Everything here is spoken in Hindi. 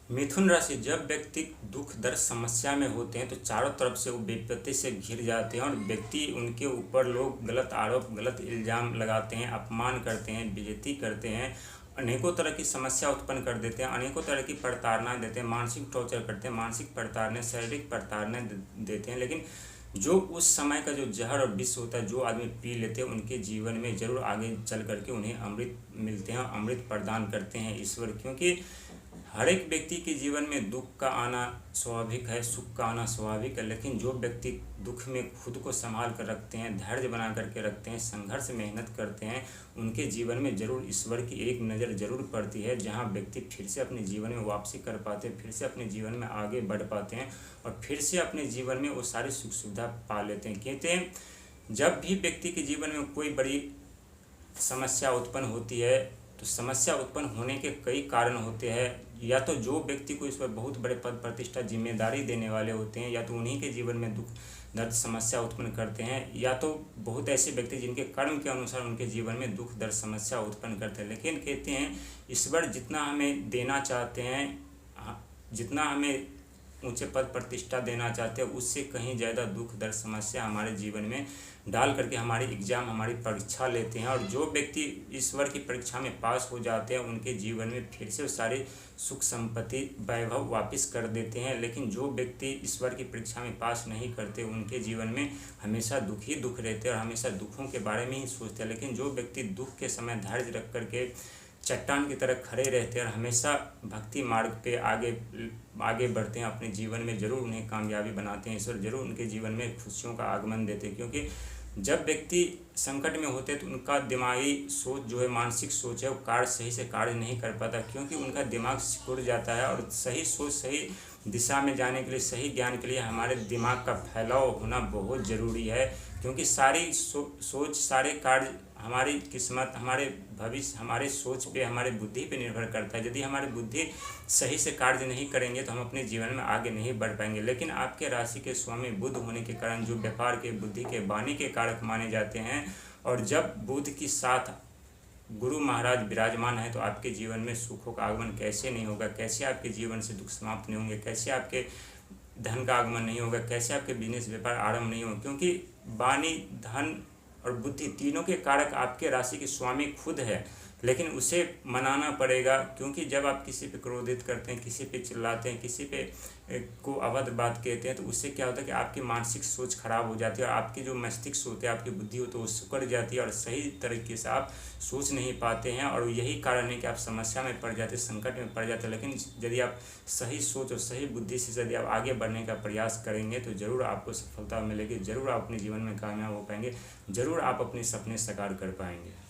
मिथुन राशि, जब व्यक्ति दुख दर्द समस्या में होते हैं तो चारों तरफ से वो विपत्ति से घिर जाते हैं और व्यक्ति उनके ऊपर लोग गलत आरोप गलत इल्ज़ाम लगाते हैं, अपमान करते हैं, बेइज्जती करते हैं, अनेकों तरह की समस्या उत्पन्न कर देते हैं, अनेकों तरह की प्रताड़ना देते हैं, मानसिक टॉर्चर करते हैं, मानसिक प्रताड़ना, शारीरिक प्रताड़ना देते हैं। लेकिन जो उस समय का जो जहर और विष होता है, जो आदमी पी लेते हैं, उनके जीवन में जरूर आगे चल करके उन्हें अमृत मिलते हैं, अमृत प्रदान करते हैं ईश्वर। क्योंकि हर एक व्यक्ति के जीवन में दुख का आना स्वाभाविक है, सुख का आना स्वाभाविक है, लेकिन जो व्यक्ति दुख में खुद को संभाल कर रखते हैं, धैर्य बना करके रखते हैं, संघर्ष मेहनत करते हैं, उनके जीवन में जरूर ईश्वर की एक नज़र जरूर पड़ती है, जहां व्यक्ति फिर से अपने जीवन में वापसी कर पाते हैं, फिर से अपने जीवन में आगे बढ़ पाते हैं और फिर से अपने जीवन में वो सारी सुख सुविधा पा लेते हैं। कहते हैं जब भी व्यक्ति के जीवन में कोई बड़ी समस्या उत्पन्न होती है तो समस्या उत्पन्न होने के कई कारण होते हैं। या तो जो व्यक्ति को इस पर बहुत बड़े पद प्रतिष्ठा जिम्मेदारी देने वाले होते हैं, या तो उन्हीं के जीवन में दुख दर्द समस्या उत्पन्न करते हैं, या तो बहुत ऐसे व्यक्ति जिनके कर्म के अनुसार उनके जीवन में दुख दर्द समस्या उत्पन्न करते हैं। लेकिन कहते हैं ईश्वर जितना हमें देना चाहते हैं, जितना हमें ऊंचे पद प्रतिष्ठा देना चाहते हैं, उससे कहीं ज़्यादा दुख दर्द समस्या हमारे जीवन में डाल करके हमारी एग्ज़ाम हमारी परीक्षा लेते हैं। और जो व्यक्ति ईश्वर की परीक्षा में पास हो जाते हैं, उनके जीवन में फिर से सारे सुख संपत्ति वैभव वापस कर देते हैं। लेकिन जो व्यक्ति ईश्वर की परीक्षा में पास नहीं करते, उनके जीवन में हमेशा दुख ही दुख रहते हैं और हमेशा दुखों के बारे में ही सोचते हैं। लेकिन जो व्यक्ति दुख के समय धैर्य रख करके चट्टान की तरह खड़े रहते हैं और हमेशा भक्ति मार्ग पे आगे बढ़ते हैं, अपने जीवन में जरूर उन्हें कामयाबी बनाते हैं, ईश्वर जरूर उनके जीवन में खुशियों का आगमन देते हैं। क्योंकि जब व्यक्ति संकट में होते हैं तो उनका दिमागी सोच जो है, मानसिक सोच है, वो सही से कार्य नहीं कर पाता, क्योंकि उनका दिमाग सिकुड़ जाता है। और सही सोच सही दिशा में जाने के लिए, सही ज्ञान के लिए हमारे दिमाग का फैलाव होना बहुत ज़रूरी है। क्योंकि सारी सोच सारे कार्य हमारी किस्मत, हमारे भविष्य हमारे सोच पे, हमारे बुद्धि पे निर्भर करता है। यदि हमारी बुद्धि सही से कार्य नहीं करेंगे तो हम अपने जीवन में आगे नहीं बढ़ पाएंगे। लेकिन आपके राशि के स्वामी बुध होने के कारण, जो व्यापार के, बुद्धि के, वाणी के कारक माने जाते हैं, और जब बुध के साथ गुरु महाराज विराजमान है तो आपके जीवन में सुखों का आगमन कैसे नहीं होगा, कैसे आपके जीवन से दुख समाप्त नहीं होंगे, कैसे आपके धन का आगमन नहीं होगा, कैसे आपके बिजनेस व्यापार आरंभ नहीं होगा। क्योंकि वाणी, धन और बुद्धि तीनों के कारक आपके राशि के स्वामी खुद है, लेकिन उसे मनाना पड़ेगा। क्योंकि जब आप किसी पे क्रोधित करते हैं, किसी पे चिल्लाते हैं, किसी पे को अवध बात कहते हैं, तो उससे क्या होता है कि आपकी मानसिक सोच खराब हो जाती है और आपकी जो मस्तिष्क होते हैं, आपकी बुद्धि होती है, वो सिकुड़ जाती है और सही तरीके से आप सोच नहीं पाते हैं। और यही कारण है कि आप समस्या में पड़ जाते हैं, संकट में पड़ जाते हैं। लेकिन यदि आप सही सोच और सही बुद्धि से यदि आप आगे बढ़ने का प्रयास करेंगे तो ज़रूर आपको सफलता मिलेगी, ज़रूर आप अपने जीवन में कामयाब हो पाएंगे, ज़रूर आप अपने सपने साकार कर पाएंगे।